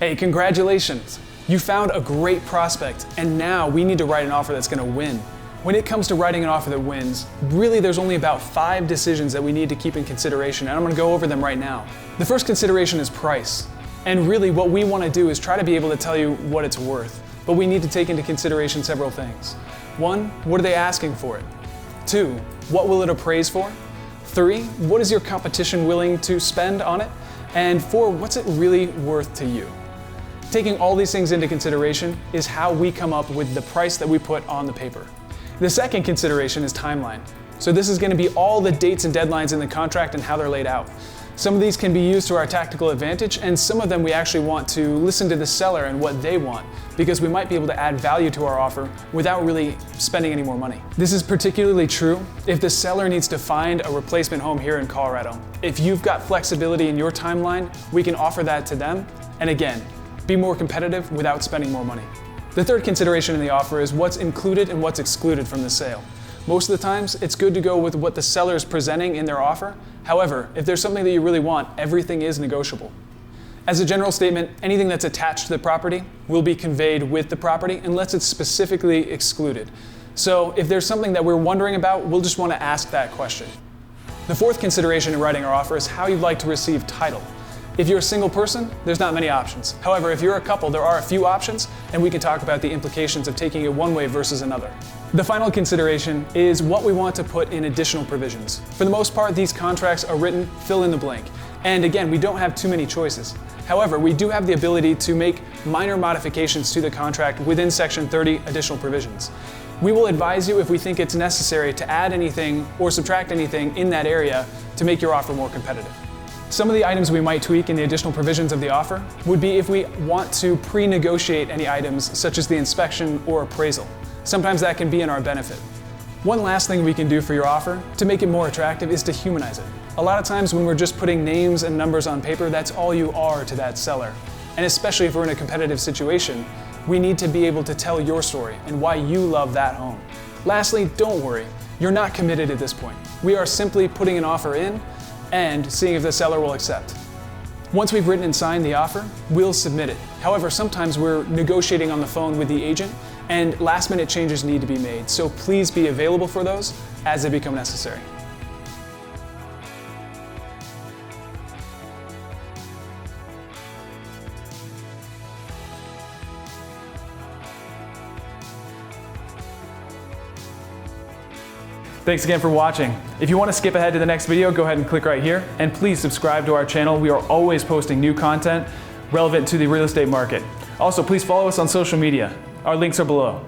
Hey, congratulations! You found a great prospect, and now we need to write an offer that's going to win. When it comes to writing an offer that wins, really there's only about 5 decisions that we need to keep in consideration, and I'm going to go over them right now. The first consideration is price. And really what we want to do is try to be able to tell you what it's worth, but we need to take into consideration several things. 1, what are they asking for it? 2, what will it appraise for? 3, what is your competition willing to spend on it? And 4, what's it really worth to you? Taking all these things into consideration is how we come up with the price that we put on the paper. The second consideration is timeline. So this is going to be all the dates and deadlines in the contract and how they're laid out. Some of these can be used to our tactical advantage, and some of them we actually want to listen to the seller and what they want, because we might be able to add value to our offer without really spending any more money. This is particularly true if the seller needs to find a replacement home here in Colorado. If you've got flexibility in your timeline, we can offer that to them, and again, be more competitive without spending more money. The third consideration in the offer is what's included and what's excluded from the sale. Most of the times, it's good to go with what the seller is presenting in their offer. However, if there's something that you really want, everything is negotiable. As a general statement, anything that's attached to the property will be conveyed with the property unless it's specifically excluded. So if there's something that we're wondering about, we'll just want to ask that question. The fourth consideration in writing our offer is how you'd like to receive title. If you're a single person, there's not many options. However, if you're a couple, there are a few options, and we can talk about the implications of taking it one way versus another. The final consideration is what we want to put in additional provisions. For the most part, these contracts are written fill in the blank. And again, we don't have too many choices. However, we do have the ability to make minor modifications to the contract within Section 30 additional provisions. We will advise you if we think it's necessary to add anything or subtract anything in that area to make your offer more competitive. Some of the items we might tweak in the additional provisions of the offer would be if we want to pre-negotiate any items such as the inspection or appraisal. Sometimes that can be in our benefit. One last thing we can do for your offer to make it more attractive is to humanize it. A lot of times when we're just putting names and numbers on paper, that's all you are to that seller. And especially if we're in a competitive situation, we need to be able to tell your story and why you love that home. Lastly, don't worry, you're not committed at this point. We are simply putting an offer in and seeing if the seller will accept. Once we've written and signed the offer, we'll submit it. However, sometimes we're negotiating on the phone with the agent and last-minute changes need to be made, so please be available for those as they become necessary. Thanks again for watching. If you want to skip ahead to the next video, go ahead and click right here, and please subscribe to our channel. We are always posting new content relevant to the real estate market. Also, please follow us on social media. Our links are below.